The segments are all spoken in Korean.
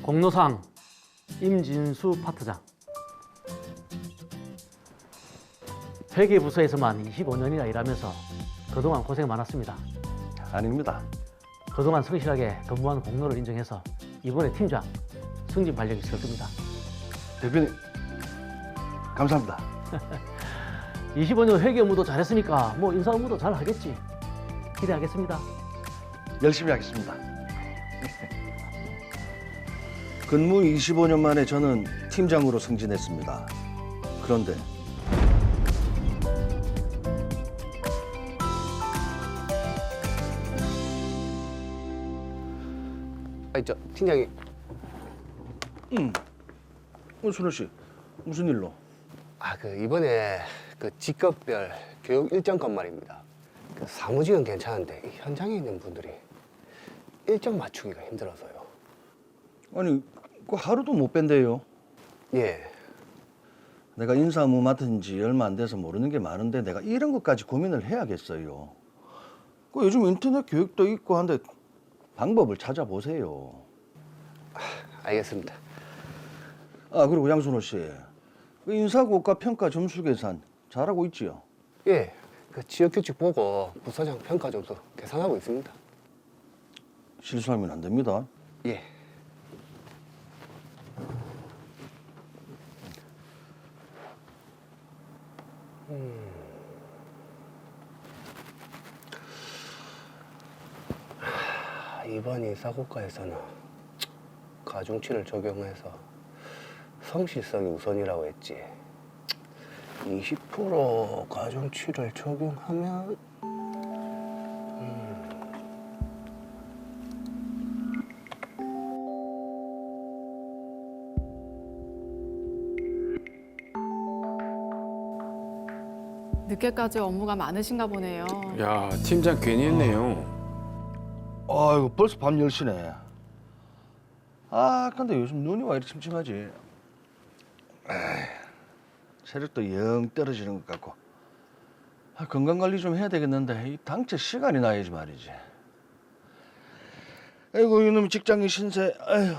공로상 임진수 파트장. 회계부서에서만 25년이나 일하면서 그동안 고생 많았습니다. 아닙니다. 그동안 성실하게 근무한 공로를 인정해서 이번에 팀장 승진 발령이 있을 겁니다. 대표님, 감사합니다. 25년 회계 업무도 잘했으니까 뭐 인사 업무도 잘 하겠지. 기대하겠습니다. 열심히 하겠습니다. 근무 25년 만에 저는 팀장으로 승진했습니다. 그런데 아니 저 팀장이 순호 씨, 무슨 일로? 그 이번에 그 직급별 교육 일정권 말입니다. 그 사무직은 괜찮은데 이 현장에 있는 분들이 일정 맞추기가 힘들어서요. 아니, 그 하루도 못 뺀대요. 예. 내가 인사 업무 맡은 지 얼마 안 돼서 모르는 게 많은데 내가 이런 것까지 고민을 해야겠어요. 그 요즘 인터넷 교육도 있고 한데 방법을 찾아보세요. 알겠습니다. 아, 그리고 양순호 씨, 그 인사고과 평가 점수 계산 잘하고 있지요? 예. 그 지역 규칙 보고 부서장 평가 점수 계산하고 있습니다. 실수하면 안 됩니다. 예. 이번 인사고과에서는 가중치를 적용해서 성실성이 우선이라고 했지. 20% 가중치를 적용하면 늦게까지 업무가 많으신가 보네요. 야, 팀장 괜히 했네요. 아이고, 벌써 밤 10시네. 아, 근데 요즘 눈이 왜 이렇게 침침하지? 에이, 체력도 영 떨어지는 것 같고. 아, 건강관리 좀 해야 되겠는데 이 당체 시간이 나야지 말이지. 아이고, 이놈의 직장인 신세. 아휴.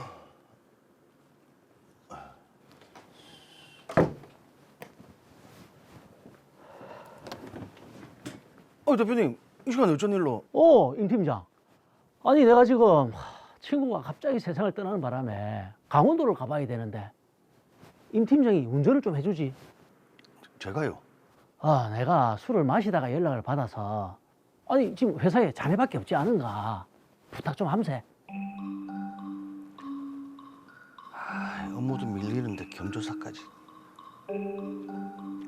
대표님, 이 시간에 어쩐 일로? 임 팀장. 아니 내가 지금 친구가 갑자기 세상을 떠나는 바람에 강원도를 가봐야 되는데 임 팀장이 운전을 좀 해주지. 제가요? 내가 술을 마시다가 연락을 받아서 아니 지금 회사에 자네밖에 없지 않은가 부탁 좀 함세. 업무도 밀리는데 경조사까지.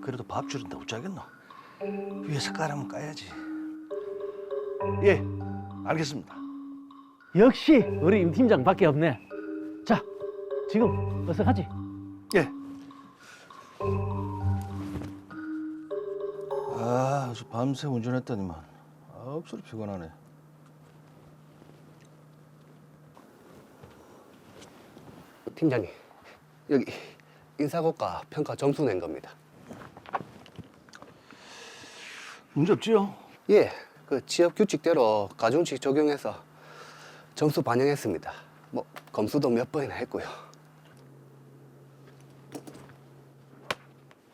그래도 밥 주는데 어쩌겠노? 위에서 까라면 까야지. 예, 알겠습니다. 역시 우리 임 팀장밖에 없네. 자, 지금 어서 가지. 예. 아주 밤새 운전했더니만 억수로 피곤하네. 팀장님 여기 인사고과 평가 점수 낸 겁니다. 문제 없지요? 예. 그 지역 규칙대로 가중치 적용해서 점수 반영했습니다. 뭐 검수도 몇 번이나 했고요.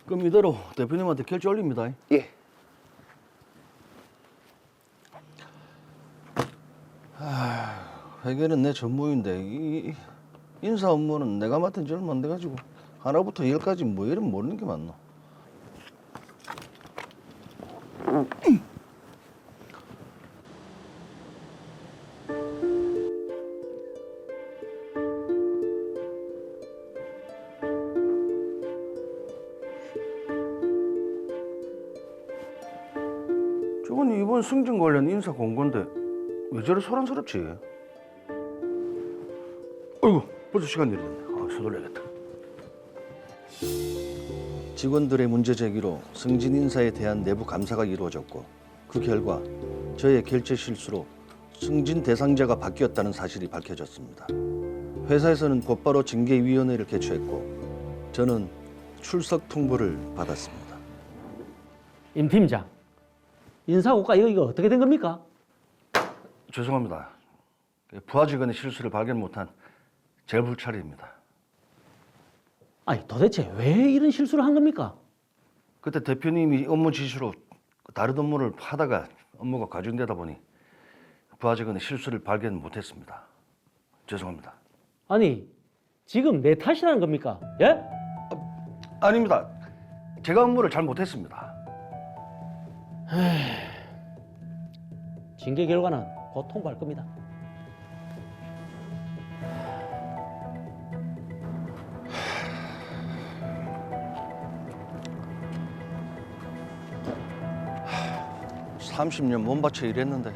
그럼 이대로 대표님한테 결제 올립니다. 예. 회계는 내 전무인데 이 인사 업무는 내가 맡은 지 얼마 안 돼가지고 하나부터 열까지 뭐 이름 모르는 게 맞노? 저건 이번 승진 관련 인사 공고인데 왜 저래 소란스럽지? 어이구, 벌써 시간이 이랬네. 서둘러야겠다. 직원들의 문제 제기로 승진 인사에 대한 내부 감사가 이루어졌고 그 결과 저의 결제 실수로 승진 대상자가 바뀌었다는 사실이 밝혀졌습니다. 회사에서는 곧바로 징계위원회를 개최했고 저는 출석 통보를 받았습니다. 임 팀장, 인사고과 이거 어떻게 된 겁니까? 죄송합니다. 부하 직원의 실수를 발견 못한 제 불찰입니다. 아니 도대체 왜 이런 실수를 한 겁니까? 그때 대표님이 업무 지시로 다른 업무를 하다가 업무가 과중되다 보니 부하 직원의 실수를 발견 못했습니다. 죄송합니다. 아니 지금 내 탓이라는 겁니까? 예? 아닙니다. 제가 업무를 잘 못했습니다. 징계 결과는 곧 통보할 겁니다. 하, 30년 몸바쳐 일했는데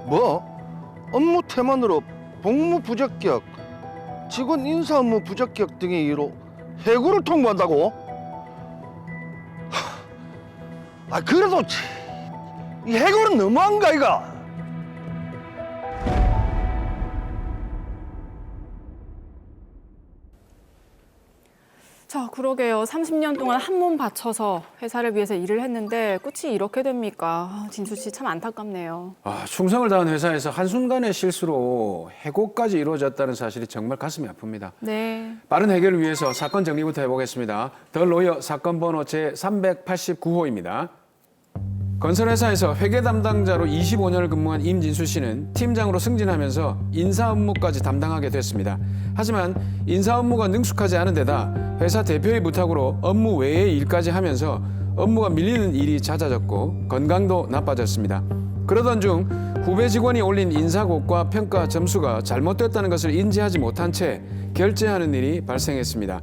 뭐? 업무 태만으로 복무 부적격, 직원 인사 업무 부적격 등의 이유로 해고를 통보한다고? 그래도 이 해고는 너무한가 이가? 자, 그러게요. 30년 동안 한 몸 바쳐서 회사를 위해서 일을 했는데 끝이 이렇게 됩니까? 아, 진수 씨 참 안타깝네요. 충성을 다한 회사에서 한순간의 실수로 해고까지 이루어졌다는 사실이 정말 가슴이 아픕니다. 네. 빠른 해결을 위해서 사건 정리부터 해보겠습니다. 더 로이어 사건 번호 제389호입니다. 건설회사에서 회계 담당자로 25년을 근무한 임진수 씨는 팀장으로 승진하면서 인사 업무까지 담당하게 됐습니다. 하지만 인사 업무가 능숙하지 않은 데다 회사 대표의 부탁으로 업무 외의 일까지 하면서 업무가 밀리는 일이 잦아졌고 건강도 나빠졌습니다. 그러던 중 후배 직원이 올린 인사고과 평가 점수가 잘못됐다는 것을 인지하지 못한 채 결제하는 일이 발생했습니다.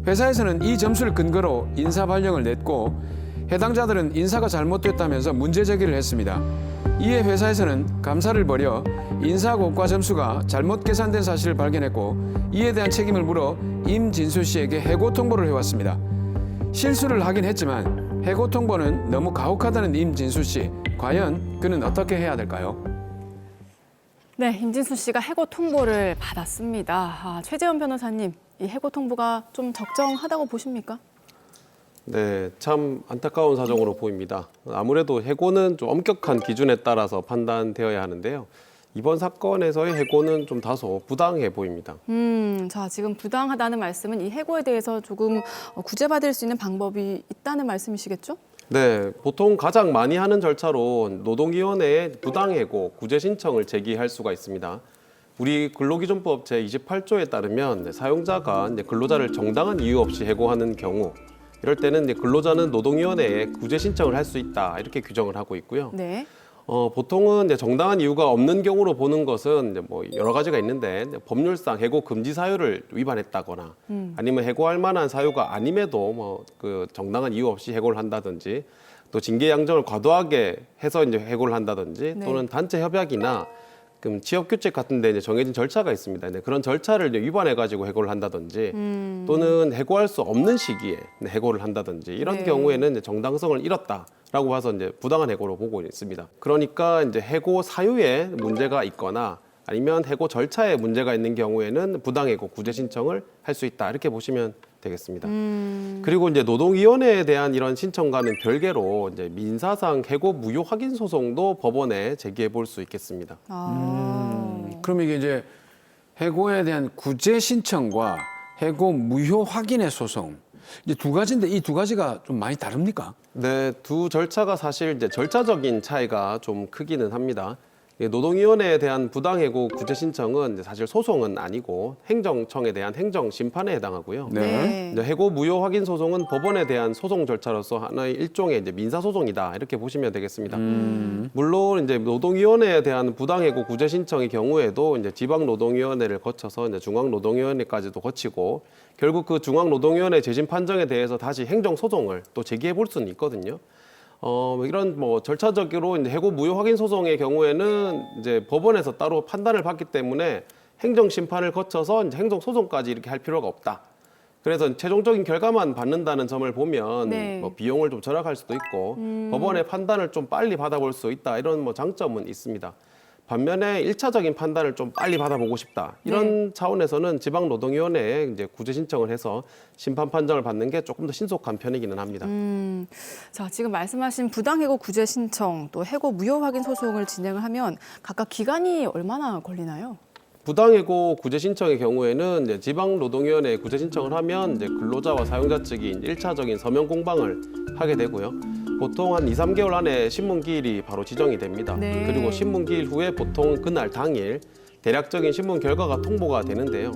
회사에서는 이 점수를 근거로 인사 발령을 냈고 해당자들은 인사가 잘못됐다면서 문제 제기를 했습니다. 이에 회사에서는 감사를 벌여 인사고과 점수가 잘못 계산된 사실을 발견했고 이에 대한 책임을 물어 임진수 씨에게 해고 통보를 해왔습니다. 실수를 하긴 했지만 해고 통보는 너무 가혹하다는 임진수 씨. 과연 그는 어떻게 해야 될까요? 네, 임진수 씨가 해고 통보를 받았습니다. 최재원 변호사님, 이 해고 통보가 좀 적정하다고 보십니까? 네, 참 안타까운 사정으로 보입니다. 아무래도 해고는 좀 엄격한 기준에 따라서 판단되어야 하는데요. 이번 사건에서의 해고는 좀 다소 부당해 보입니다. 자, 지금 부당하다는 말씀은 이 해고에 대해서 조금 구제받을 수 있는 방법이 있다는 말씀이시겠죠? 네, 보통 가장 많이 하는 절차로 노동위원회에 부당해고 구제 신청을 제기할 수가 있습니다. 우리 근로기준법 제28조에 따르면 사용자가 근로자를 정당한 이유 없이 해고하는 경우 이럴 때는 근로자는 노동위원회에 구제 신청을 할 수 있다 이렇게 규정을 하고 있고요. 네. 보통은 정당한 이유가 없는 경우로 보는 것은 뭐 여러 가지가 있는데 법률상 해고 금지 사유를 위반했다거나 아니면 해고할 만한 사유가 아님에도 뭐 그 정당한 이유 없이 해고를 한다든지 또 징계 양정을 과도하게 해서 이제 해고를 한다든지 네. 또는 단체 협약이나 취업 규칙 같은 데 이제 정해진 절차가 있습니다. 그런 절차를 이제 위반해 가지고 해고를 한다든지 또는 해고할 수 없는 시기에 해고를 한다든지 이런 네. 경우에는 이제 정당성을 잃었다라고 봐서 이제 부당한 해고로 보고 있습니다. 그러니까 이제 해고 사유에 문제가 있거나 아니면 해고 절차에 문제가 있는 경우에는 부당해고 구제 신청을 할 수 있다 이렇게 보시면 되겠습니다. 그리고 이제 노동위원회에 대한 이런 신청과는 별개로 이제 민사상 해고 무효 확인 소송도 법원에 제기해 볼 수 있겠습니다. 그럼 이게 이제 해고에 대한 구제 신청과 해고 무효 확인의 소송 이제 두 가지인데 이 두 가지가 좀 많이 다릅니까? 네, 두 절차가 사실 이제 절차적인 차이가 좀 크기는 합니다. 노동위원회에 대한 부당해고 구제 신청은 사실 소송은 아니고 행정청에 대한 행정 심판에 해당하고요. 네. 이제 해고 무효 확인 소송은 법원에 대한 소송 절차로서 하나의 일종의 이제 민사 소송이다 이렇게 보시면 되겠습니다. 물론 이제 노동위원회에 대한 부당해고 구제 신청의 경우에도 이제 지방노동위원회를 거쳐서 이제 중앙노동위원회까지도 거치고 결국 그 중앙노동위원회 재심 판정에 대해서 다시 행정 소송을 또 제기해 볼 수는 있거든요. 이런 뭐 절차적으로 이제 해고 무효 확인 소송의 경우에는 이제 법원에서 따로 판단을 받기 때문에 행정 심판을 거쳐서 이제 행정 소송까지 이렇게 할 필요가 없다. 그래서 최종적인 결과만 받는다는 점을 보면 네. 뭐 비용을 좀 절약할 수도 있고 법원의 판단을 좀 빨리 받아볼 수 있다 이런 뭐 장점은 있습니다. 반면에 1차적인 판단을 좀 빨리 받아보고 싶다. 이런 차원에서는 지방노동위원회에 이제 구제 신청을 해서 심판 판정을 받는 게 조금 더 신속한 편이기는 합니다. 자, 지금 말씀하신 부당해고 구제 신청 또 해고 무효 확인 소송을 진행을 하면 각각 기간이 얼마나 걸리나요? 부당해고 구제 신청의 경우에는 이제 지방노동위원회에 구제 신청을 하면 이제 근로자와 사용자 측이 이제 1차적인 서면 공방을 하게 되고요. 보통 한 2, 3개월 안에 신문기일이 바로 지정이 됩니다. 네. 그리고 신문기일 후에 보통 그날 당일 대략적인 신문 결과가 통보가 되는데요.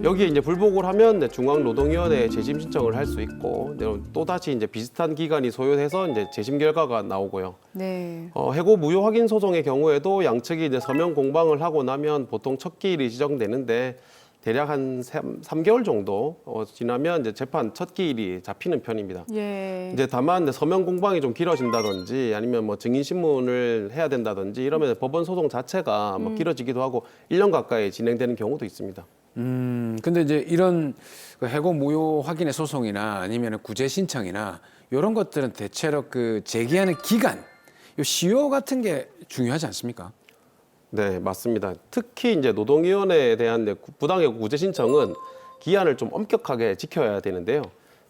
여기에 이제 불복을 하면 이제 중앙노동위원회에 재심 신청을 할 수 있고 또 다시 이제 비슷한 기간이 소요돼서 이제 재심 결과가 나오고요. 네. 해고 무효 확인 소송의 경우에도 양측이 이제 서면 공방을 하고 나면 보통 첫 기일이 지정되는데 대략 한 3개월 정도 지나면 이제 재판 첫 기일이 잡히는 편입니다. 예. 이제 다만 이제 서면 공방이 좀 길어진다든지 아니면 뭐 증인 신문을 해야 된다든지 이러면 법원 소송 자체가 뭐 길어지기도 하고 1년 가까이 진행되는 경우도 있습니다. 근데 이제 이런 그 해고 무효 확인의 소송이나 아니면 구제 신청이나 이런 것들은 대체로 그 제기하는 기간, 요 시효 같은 게 중요하지 않습니까? 네, 맞습니다. 특히 이제 노동위원회에 대한 이제 부당해고 구제 신청은 기한을 좀 엄격하게 지켜야 되는데요.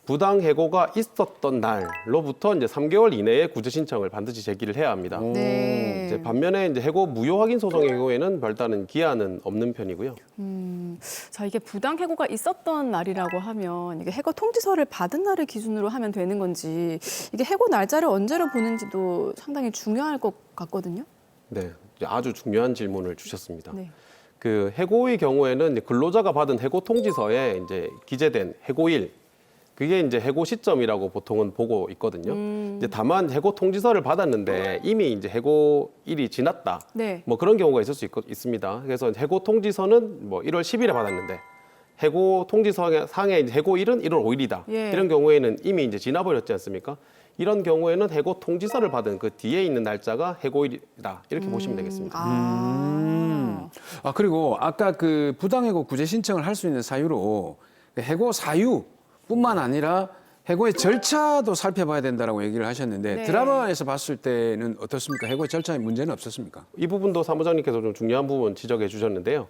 부당해고가 있었던 날로부터 이제 3개월 이내에 구제 신청을 반드시 제기를 해야 합니다. 네. 이제 반면에 이제 해고 무효 확인 소송의 경우에는 별다른 기한은 없는 편이고요. 자, 이게 부당 해고가 있었던 날이라고 하면 이게 해고 통지서를 받은 날을 기준으로 하면 되는 건지 이게 해고 날짜를 언제로 보는지도 상당히 중요할 것 같거든요. 네, 아주 중요한 질문을 주셨습니다. 네. 그 해고의 경우에는 이제 근로자가 받은 해고 통지서에 이제 기재된 해고일 그게 이제 해고 시점이라고 보통은 보고 있거든요. 이제 다만 해고 통지서를 받았는데 이미 이제 해고일이 지났다. 네. 뭐 그런 경우가 있을 수 있습니다. 그래서 해고 통지서는 뭐 1월 10일에 받았는데 해고 통지서상의 이제 해고일은 1월 5일이다. 예. 이런 경우에는 이미 이제 지나버렸지 않습니까? 이런 경우에는 해고 통지서를 받은 그 뒤에 있는 날짜가 해고일이다. 이렇게 보시면 되겠습니다. 그리고 아까 그 부당해고 구제 신청을 할 수 있는 사유로 해고 사유뿐만 아니라 해고의 절차도 살펴봐야 된다라고 얘기를 하셨는데 네. 드라마에서 봤을 때는 어떻습니까? 해고의 절차에 문제는 없었습니까? 이 부분도 사무장님께서 좀 중요한 부분 지적해 주셨는데요.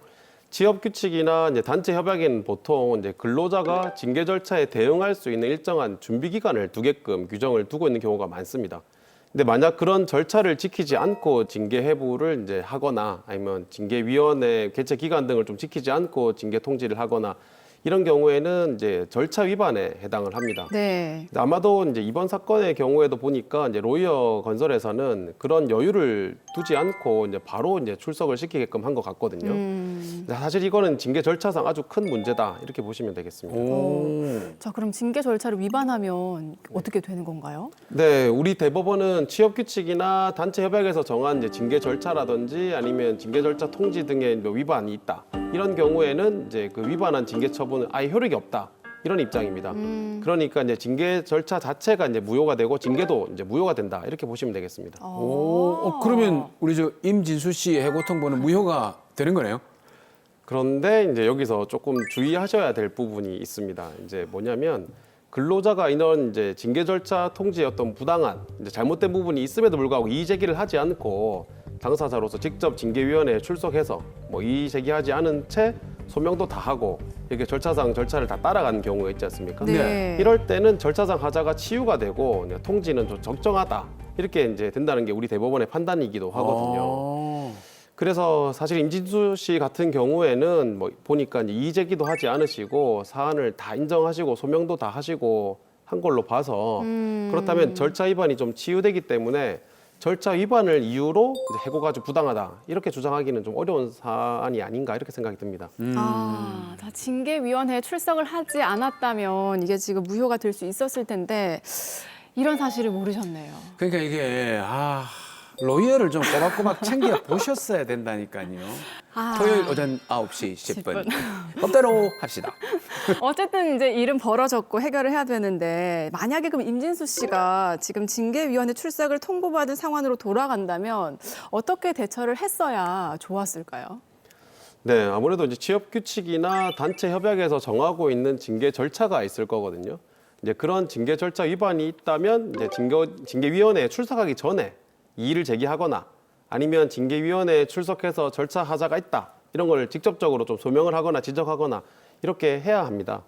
취업 규칙이나 이제 단체 협약에는 보통 이제 근로자가 징계 절차에 대응할 수 있는 일정한 준비 기간을 두게끔 규정을 두고 있는 경우가 많습니다. 근데 만약 그런 절차를 지키지 않고 징계 해부를 이제 하거나 아니면 징계위원회 개최 기간 등을 좀 지키지 않고 징계 통지를 하거나 이런 경우에는 이제 절차 위반에 해당을 합니다. 네. 아마도 이제 이번 사건의 경우에도 보니까 이제 로이어 건설에서는 그런 여유를 두지 않고 이제 바로 이제 출석을 시키게끔 한 것 같거든요. 사실 이거는 징계 절차상 아주 큰 문제다 이렇게 보시면 되겠습니다. 자, 그럼 징계 절차를 위반하면 어떻게 되는 건가요? 네, 우리 대법원은 취업 규칙이나 단체 협약에서 정한 이제 징계 절차라든지 아니면 징계 절차 통지 등의 뭐 위반이 있다. 이런 경우에는 이제 그 위반한 징계 처분은 아예 효력이 없다. 이런 입장입니다. 그러니까 이제 징계 절차 자체가 이제 무효가 되고 징계도 이제 무효가 된다. 이렇게 보시면 되겠습니다. 그러면 우리 저 임진수 씨의 해고 통보는 무효가 되는 거네요? 그런데 이제 여기서 조금 주의하셔야 될 부분이 있습니다. 이제 뭐냐면 근로자가 이런 이제 징계 절차 통지의 어떤 부당한 이제 잘못된 부분이 있음에도 불구하고 이의 제기를 하지 않고 당사자로서 직접 징계위원회에 출석해서 뭐 이의 제기하지 않은 채 소명도 다 하고 이렇게 절차상 절차를 다 따라가는 경우가 있지 않습니까? 네. 이럴 때는 절차상 하자가 치유가 되고 통지는 좀 적정하다 이렇게 이제 된다는 게 우리 대법원의 판단이기도 하거든요. 그래서 사실 임진수 씨 같은 경우에는 뭐 보니까 이제 이의 제기도 하지 않으시고 사안을 다 인정하시고 소명도 다 하시고 한 걸로 봐서 그렇다면 절차 위반이 좀 치유되기 때문에 절차 위반을 이유로 이제 해고가 아주 부당하다 이렇게 주장하기는 좀 어려운 사안이 아닌가 이렇게 생각이 듭니다. 다 징계위원회에 출석을 하지 않았다면 이게 지금 무효가 될 수 있었을 텐데 이런 사실을 모르셨네요. 그러니까 이게 로이어를 좀 꼬박꼬박 챙겨 보셨어야 된다니까요. 토요일 오전 9시 10분. 법대로 합시다. 어쨌든 이제 일은 벌어졌고 해결을 해야 되는데 만약에 그럼 임진수 씨가 지금 징계위원회 출석을 통보받은 상황으로 돌아간다면 어떻게 대처를 했어야 좋았을까요? 네, 아무래도 이제 취업 규칙이나 단체 협약에서 정하고 있는 징계 절차가 있을 거거든요. 이제 그런 징계 절차 위반이 있다면 이제 징계위원회에 출석하기 전에 이의를 제기하거나 아니면 징계위원회에 출석해서 절차 하자가 있다. 이런 걸 직접적으로 좀 소명을 하거나 지적하거나 이렇게 해야 합니다.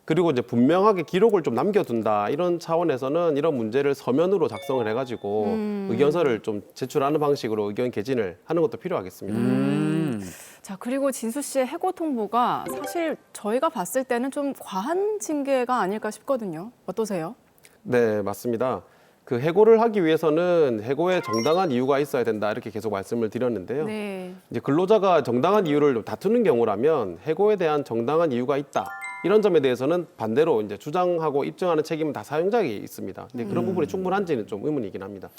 그리고 이제 분명하게 기록을 좀 남겨둔다 이런 차원에서는 이런 문제를 서면으로 작성을 해가지고 의견서를 좀 제출하는 방식으로 의견 개진을 하는 것도 필요하겠습니다. 자, 그리고 진수 씨의 해고 통보가 사실 저희가 봤을 때는 좀 과한 징계가 아닐까 싶거든요. 어떠세요? 네, 맞습니다. 그 해고를 하기 위해서는 해고에 정당한 이유가 있어야 된다 이렇게 계속 말씀을 드렸는데요. 네. 이제 근로자가 정당한 이유를 다투는 경우라면 해고에 대한 정당한 이유가 있다. 이런 점에 대해서는 반대로 이제 주장하고 입증하는 책임은 다 사용자에게 있습니다. 근데 그런 부분이 충분한지는 좀 의문이긴 합니다.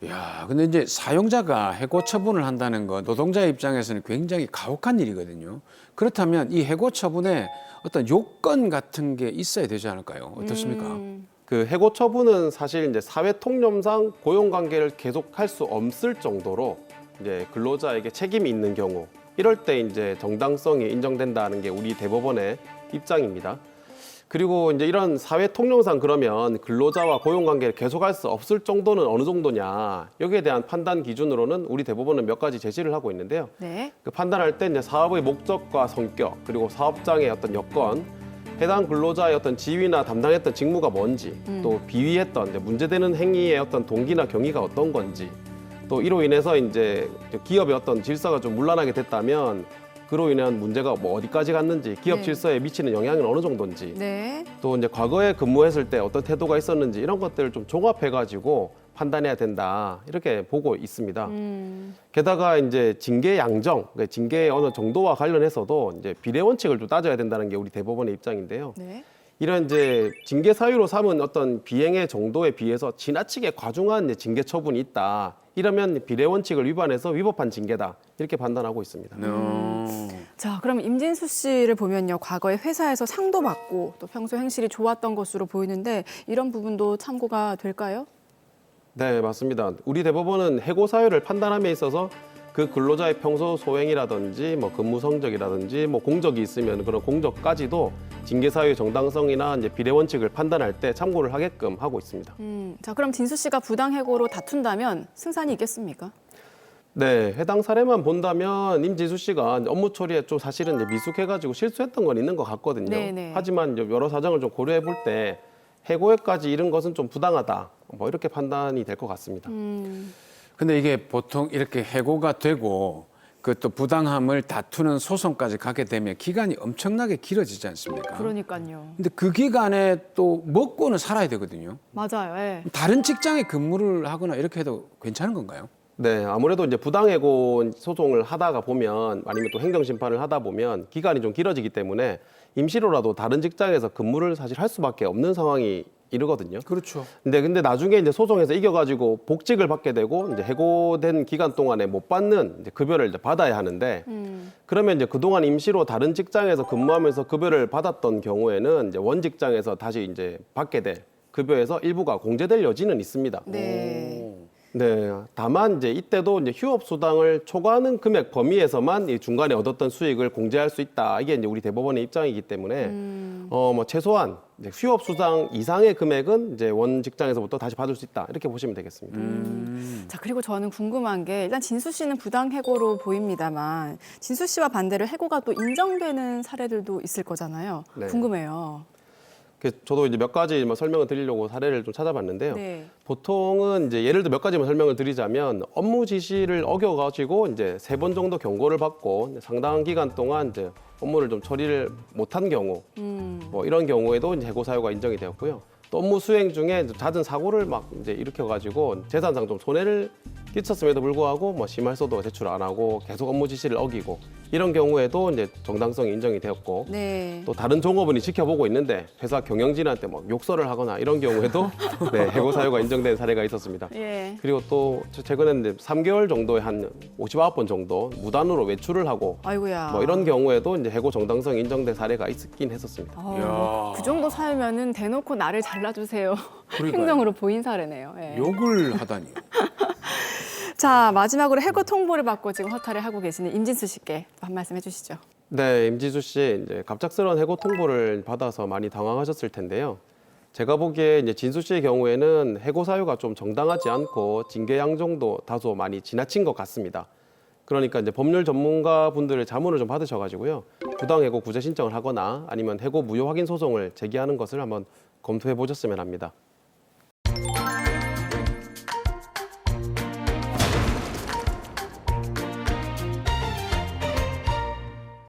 야, 근데 이제 사용자가 해고 처분을 한다는 건 노동자 입장에서는 굉장히 가혹한 일이거든요. 그렇다면 이 해고 처분에 어떤 요건 같은 게 있어야 되지 않을까요? 어떻습니까? 그 해고 처분은 사실 이제 사회 통념상 고용 관계를 계속할 수 없을 정도로 이제 근로자에게 책임이 있는 경우 이럴 때 이제 정당성이 인정된다는 게 우리 대법원의 입장입니다. 그리고 이제 이런 사회 통념상 그러면 근로자와 고용 관계를 계속할 수 없을 정도는 어느 정도냐 여기에 대한 판단 기준으로는 우리 대법원은 몇 가지 제시를 하고 있는데요. 네. 그 판단할 때 이제 사업의 목적과 성격 그리고 사업장의 어떤 여건 해당 근로자의 어떤 지위나 담당했던 직무가 뭔지 또 비위했던 이제 문제되는 행위의 어떤 동기나 경위가 어떤 건지 또 이로 인해서 이제 기업의 어떤 질서가 좀 문란하게 됐다면 그로 인한 문제가 뭐 어디까지 갔는지 기업 네. 질서에 미치는 영향은 어느 정도인지 네. 또 이제 과거에 근무했을 때 어떤 태도가 있었는지 이런 것들을 좀 종합해 가지고 판단해야 된다 이렇게 보고 있습니다. 게다가 이제 징계 양정, 그러니까 징계의 어느 정도와 관련해서도 이제 비례 원칙을 좀 따져야 된다는 게 우리 대법원의 입장인데요. 네. 이런 이제 징계 사유로 삼은 어떤 비행의 정도에 비해서 지나치게 과중한 이제 징계 처분이 있다. 이러면 비례 원칙을 위반해서 위법한 징계다 이렇게 판단하고 있습니다. 자, 그럼 임진수 씨를 보면요. 과거에 회사에서 상도 받고 또 평소 행실이 좋았던 것으로 보이는데 이런 부분도 참고가 될까요? 네, 맞습니다. 우리 대법원은 해고 사유를 판단함에 있어서 그 근로자의 평소 소행이라든지 뭐 근무 성적이라든지 뭐 공적이 있으면 그런 공적까지도 징계 사유의 정당성이나 이제 비례 원칙을 판단할 때 참고를 하게끔 하고 있습니다. 자, 그럼 진수 씨가 부당 해고로 다툰다면 승산이 있겠습니까? 네, 해당 사례만 본다면 임진수 씨가 업무 처리에 좀 사실은 이제 미숙해가지고 실수했던 건 있는 것 같거든요. 네네. 하지만 이제 여러 사정을 좀 고려해 볼 때 해고에까지 이른 것은 좀 부당하다. 뭐 이렇게 판단이 될 것 같습니다. 근데 이게 보통 이렇게 해고가 되고 그 또 부당함을 다투는 소송까지 가게 되면 기간이 엄청나게 길어지지 않습니까? 그러니까요. 근데 그 기간에 또 먹고는 살아야 되거든요. 맞아요. 예. 다른 직장에 근무를 하거나 이렇게 해도 괜찮은 건가요? 네, 아무래도 이제 부당해고 소송을 하다가 보면 아니면 또 행정심판을 하다 보면 기간이 좀 길어지기 때문에 임시로라도 다른 직장에서 근무를 사실 할 수밖에 없는 상황이 이르거든요. 그렇죠. 근데 나중에 이제 소송에서 이겨가지고 복직을 받게 되고 이제 해고된 기간 동안에 못 받는 이제 급여를 이제 받아야 하는데 그러면 이제 그동안 임시로 다른 직장에서 근무하면서 급여를 받았던 경우에는 이제 원 직장에서 다시 이제 받게 될 급여에서 일부가 공제될 여지는 있습니다. 네. 네, 다만 이제 이때도 이제 휴업 수당을 초과하는 금액 범위에서만 이 중간에 얻었던 수익을 공제할 수 있다. 이게 이제 우리 대법원의 입장이기 때문에 뭐 최소한 이제 휴업 수당 이상의 금액은 이제 원 직장에서부터 다시 받을 수 있다. 이렇게 보시면 되겠습니다. 자, 그리고 저는 궁금한 게 일단 진수 씨는 부당 해고로 보입니다만 진수 씨와 반대로 해고가 또 인정되는 사례들도 있을 거잖아요. 네. 궁금해요. 저도 이제 몇 가지 설명을 드리려고 사례를 좀 찾아봤는데요. 네. 보통은 이제 예를 들어 몇 가지만 설명을 드리자면 업무 지시를 어겨가지고 이제 3번 정도 경고를 받고 상당한 기간 동안 이제 업무를 좀 처리를 못한 경우, 뭐 이런 경우에도 이제 해고 사유가 인정이 되었고요. 또 업무 수행 중에 잦은 사고를 막 이제 일으켜가지고 재산상 좀 손해를 끼쳤음에도 불구하고 뭐 심할서도 제출 안 하고 계속 업무 지시를 어기고 이런 경우에도 이제 정당성이 인정이 되었고 네. 또 다른 종업원이 지켜보고 있는데 회사 경영진한테 막 욕설을 하거나 이런 경우에도 네, 해고 사유가 인정된 사례가 있었습니다. 예. 그리고 또 최근에는 이제 3개월 정도에 한 59번 정도 무단으로 외출을 하고 아이고야. 뭐 이런 경우에도 이제 해고 정당성이 인정된 사례가 있긴 했었습니다. 그 정도 사유면은 대놓고 나를 잘라주세요. 그러니까요. 행동으로 보인 사례네요. 예. 욕을 하다니. 자, 마지막으로 해고 통보를 받고 지금 허탈해 하고 계시는 임진수 씨께 한 말씀 해주시죠. 네, 임지수 씨 이제 갑작스러운 해고 통보를 받아서 많이 당황하셨을 텐데요. 제가 보기에 이제 진수 씨의 경우에는 해고 사유가 좀 정당하지 않고 징계 양정도 다소 많이 지나친 것 같습니다. 그러니까 이제 법률 전문가 분들의 자문을 좀 받으셔가지고요. 부당해고 구제 신청을 하거나 아니면 해고 무효 확인 소송을 제기하는 것을 한번 검토해 보셨으면 합니다.